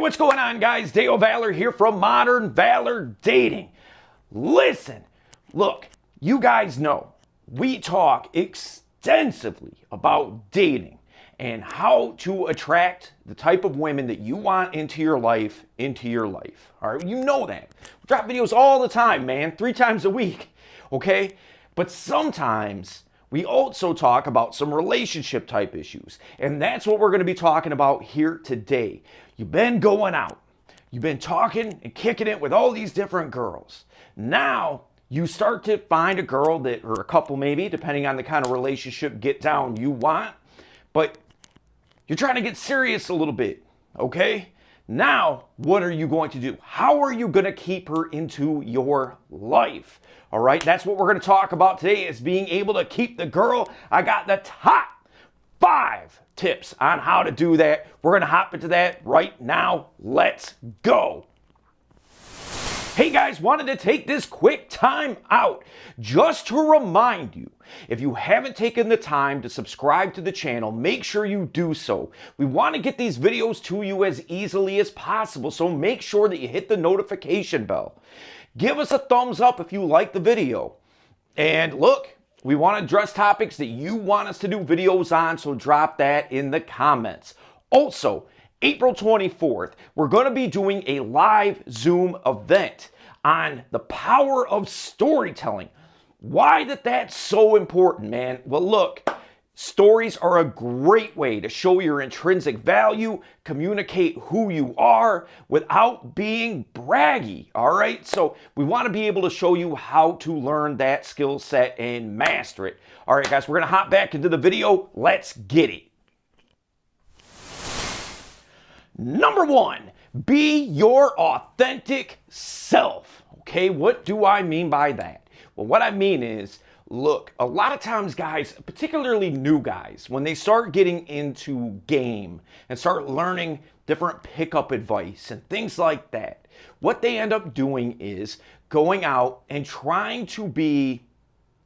What's going on, guys? Dale Valor here from Modern Valor Dating. Listen, look, you guys know we talk extensively about dating and how to attract the type of women that you want into your life. All right, you know that. We drop videos all the time, man, 3 times a week, okay? But sometimes we also talk about some relationship type issues, and that's what we're going to be talking about here today. You've been going out, you've been talking and kicking it with all these different girls. Now you start to find a girl that, or a couple maybe, depending on the kind of relationship get down you want, but you're trying to get serious a little bit, okay? Now, what are you going to do? How are you going to keep her into your life? All right, that's what we're going to talk about today, is being able to keep the girl. I got the top 5 tips on how to do that. We're going to hop into that right now. Let's go. Hey guys, wanted to take this quick time out just to remind you, if you haven't taken the time to subscribe to the channel, make sure you do so. We want to get these videos to you as easily as possible, so make sure that you hit the notification bell. Give us a thumbs up if you like the video. And look, we want to address topics that you want us to do videos on, so drop that in the comments. Also, April 24th, we're going to be doing a live Zoom event on the power of storytelling. Why that's so important, man? Well, look, stories are a great way to show your intrinsic value, communicate who you are without being braggy, all right? So we want to be able to show you how to learn that skill set and master it. All right, guys, we're going to hop back into the video. Let's get it. Number 1, be your authentic self. Okay, what do I mean by that? Well, what I mean is, look, a lot of times guys, particularly new guys, when they start getting into game and start learning different pickup advice and things like that, what they end up doing is going out and trying to be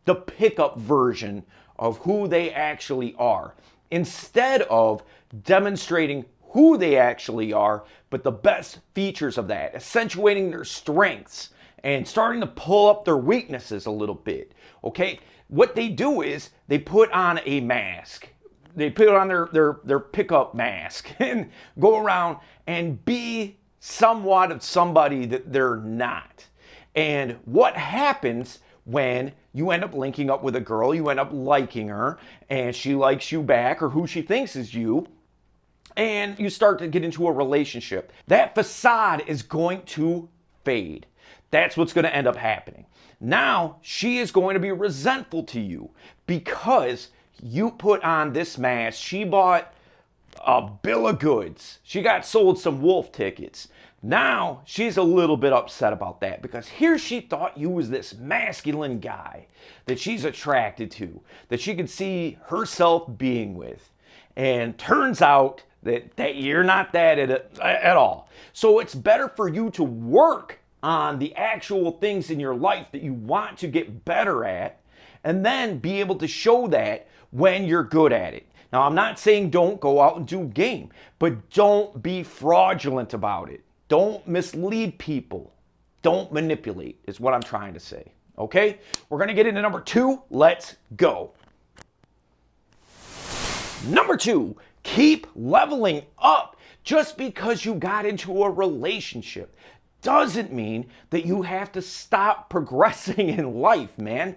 the pickup version of who they actually are, instead of demonstrating who they actually are, but the best features of that, accentuating their strengths and starting to pull up their weaknesses a little bit, okay? What they do is they put on a mask. They put on their pickup mask and go around and be somewhat of somebody that they're not. And what happens when you end up linking up with a girl, you end up liking her, and she likes you back, or who she thinks is you, and you start to get into a relationship, that facade is going to fade. That's what's going to end up happening. Now, she is going to be resentful to you because you put on this mask. She bought a bill of goods. She got sold some wolf tickets. Now, she's a little bit upset about that because here she thought you was this masculine guy that she's attracted to, that she could see herself being with. And turns out that you're not that at all. So it's better for you to work on the actual things in your life that you want to get better at, and then be able to show that when you're good at it. Now, I'm not saying don't go out and do game, but don't be fraudulent about it. Don't mislead people. Don't manipulate, is what I'm trying to say. Okay? We're going to get into number 2. Let's go. Number 2, keep leveling up. Just because you got into a relationship doesn't mean that you have to stop progressing in life, man.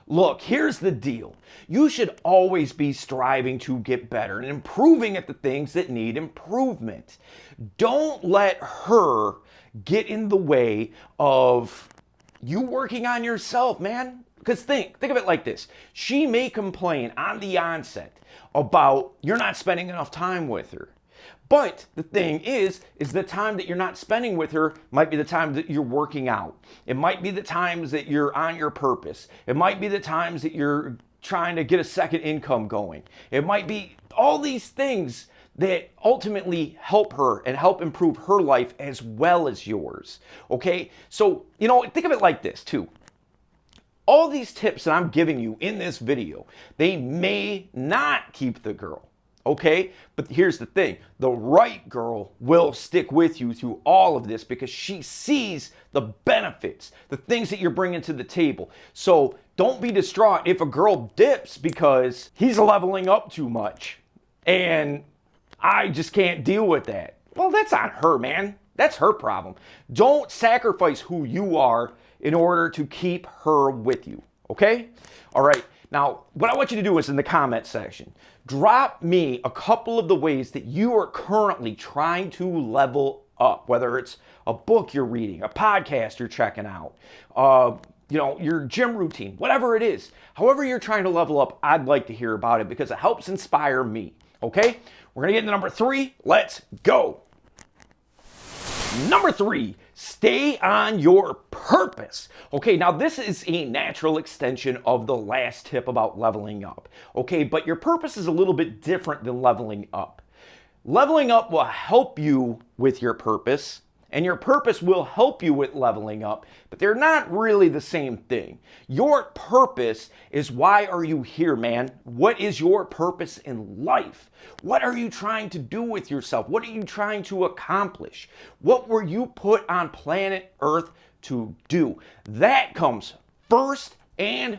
Look, here's the deal. You should always be striving to get better and improving at the things that need improvement. Don't let her get in the way of you working on yourself, man. Because think of it like this. She may complain on the onset about you're not spending enough time with her. But the thing is the time that you're not spending with her might be the time that you're working out. It might be the times that you're on your purpose. It might be the times that you're trying to get a second income going. It might be all these things that ultimately help her and help improve her life as well as yours. Okay? So, think of it like this too. All these tips that I'm giving you in this video, they may not keep the girl. okay? But here's the thing, the right girl will stick with you through all of this because she sees the benefits, the things that you're bringing to the table. So don't be distraught if a girl dips because he's leveling up too much and I just can't deal with that. Well, that's on her, man. That's her problem. Don't sacrifice who you are in order to keep her with you, okay? All right. Now, what I want you to do is in the comment section, drop me a couple of the ways that you are currently trying to level up, whether it's a book you're reading, a podcast you're checking out, your gym routine, whatever it is. However you're trying to level up, I'd like to hear about it because it helps inspire me, okay? We're going to get into number 3. Let's go. Number 3, stay on your purpose. Okay, now this is a natural extension of the last tip about leveling up. Okay, but your purpose is a little bit different than leveling up. Leveling up will help you with your purpose, and your purpose will help you with leveling up, but they're not really the same thing. Your purpose is why are you here, man? What is your purpose in life? What are you trying to do with yourself? What are you trying to accomplish? What were you put on planet Earth to do? That comes first and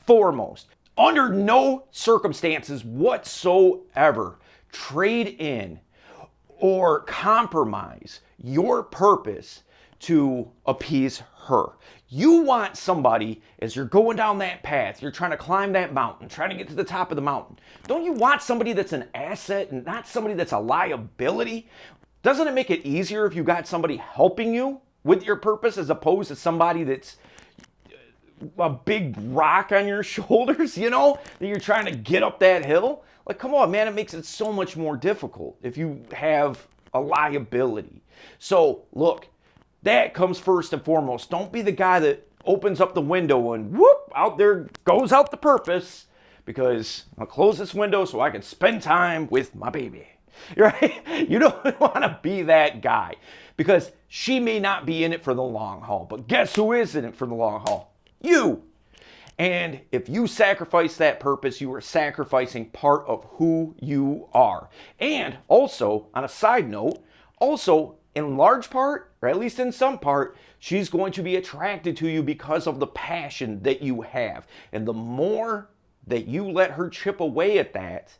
foremost. Under no circumstances whatsoever, trade in or compromise your purpose to appease her. You want somebody, as you're going down that path, you're trying to climb that mountain, trying to get to the top of the mountain. Don't you want somebody that's an asset and not somebody that's a liability? Doesn't it make it easier if you got somebody helping you with your purpose as opposed to somebody that's a big rock on your shoulders, that you're trying to get up that hill? Like, come on, man, it makes it so much more difficult if you have a liability. So, look, that comes first and foremost. Don't be the guy that opens up the window and whoop, out there goes out the purpose because I'll close this window so I can spend time with my baby. Right? You don't want to be that guy because she may not be in it for the long haul, but guess who is in it for the long haul? You. And if you sacrifice that purpose, you are sacrificing part of who you are. And also, on a side note, also in large part, or at least in some part, she's going to be attracted to you because of the passion that you have. And the more that you let her chip away at that,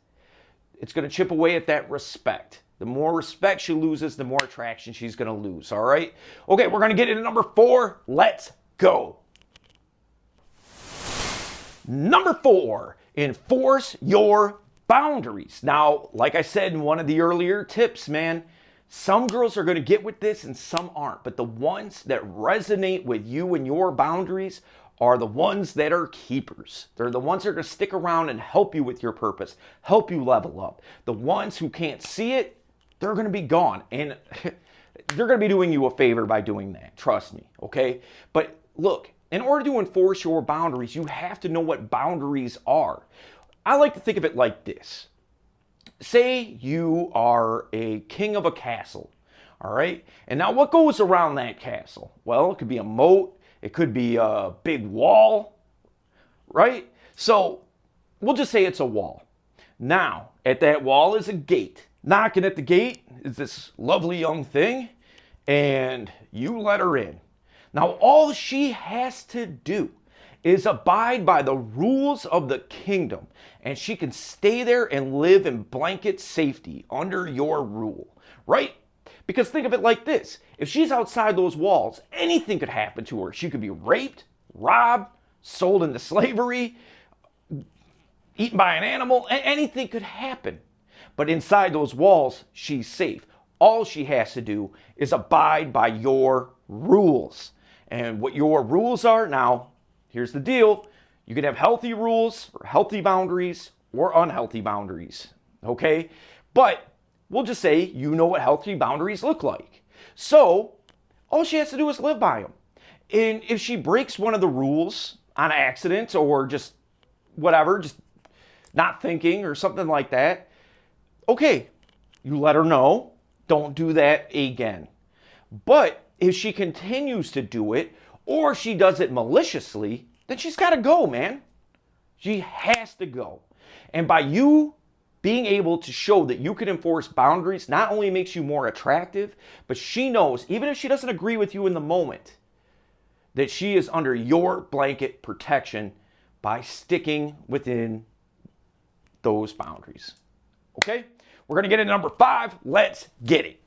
it's going to chip away at that respect. The more respect she loses, the more attraction she's going to lose, all right? Okay, we're going to get into number 4. Let's go. Number 4, enforce your boundaries. Now, like I said in one of the earlier tips, man, some girls are going to get with this and some aren't. But the ones that resonate with you and your boundaries are the ones that are keepers. They're the ones that are going to stick around and help you with your purpose, help you level up. The ones who can't see it, they're going to be gone. And they're going to be doing you a favor by doing that. Trust me, okay? But look, in order to enforce your boundaries, you have to know what boundaries are. I like to think of it like this. Say you are a king of a castle, all right? And now what goes around that castle? Well, it could be a moat. It could be a big wall, right? So we'll just say it's a wall. Now, at that wall is a gate. Knocking at the gate is this lovely young thing, and you let her in. Now, all she has to do is abide by the rules of the kingdom, and she can stay there and live in blanket safety under your rule, right? Because think of it like this. If she's outside those walls, anything could happen to her. She could be raped, robbed, sold into slavery, eaten by an animal. Anything could happen. But inside those walls, she's safe. All she has to do is abide by your rules. And what your rules are, now, here's the deal. You can have healthy rules or healthy boundaries or unhealthy boundaries, okay? But we'll just say you know what healthy boundaries look like. So all she has to do is live by them. And if she breaks one of the rules on accident or just whatever, just not thinking or something like that, okay, you let her know. Don't do that again. But if she continues to do it or she does it maliciously, then she's got to go, man. She has to go. And by you being able to show that you can enforce boundaries not only makes you more attractive, but she knows, even if she doesn't agree with you in the moment, that she is under your blanket protection by sticking within those boundaries. Okay? We're going to get into number 5. Let's get it.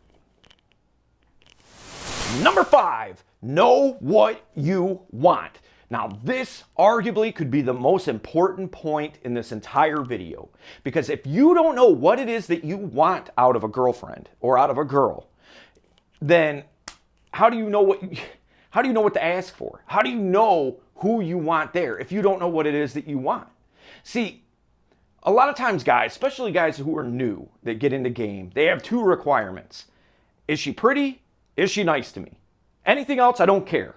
Number 5, know what you want. Now, this arguably could be the most important point in this entire video, because if you don't know what it is that you want out of a girlfriend or out of a girl, then how do you know what to ask for? How do you know who you want there if you don't know what it is that you want? See, a lot of times guys, especially guys who are new that get into game, they have 2 requirements. Is she pretty? Is she nice to me? Anything else, I don't care.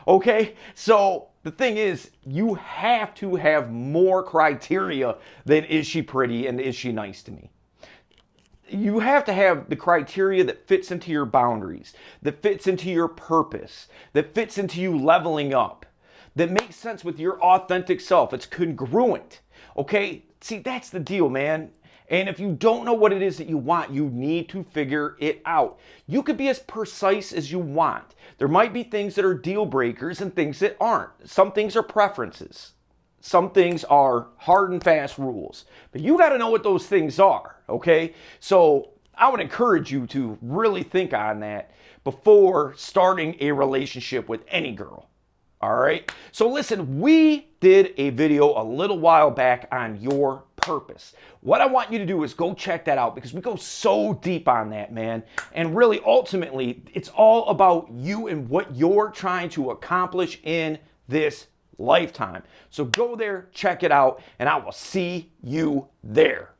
Okay? So the thing is, you have to have more criteria than is she pretty and is she nice to me. You have to have the criteria that fits into your boundaries, that fits into your purpose, that fits into you leveling up, that makes sense with your authentic self. It's congruent. Okay? See, that's the deal, man. And if you don't know what it is that you want, you need to figure it out. You could be as precise as you want. There might be things that are deal breakers and things that aren't. Some things are preferences. Some things are hard and fast rules. But you got to know what those things are, okay? So I would encourage you to really think on that before starting a relationship with any girl. All right. So listen, we did a video a little while back on your purpose. What I want you to do is go check that out, because we go so deep on that, man. And really, ultimately, it's all about you and what you're trying to accomplish in this lifetime. So go there, check it out, and I will see you there.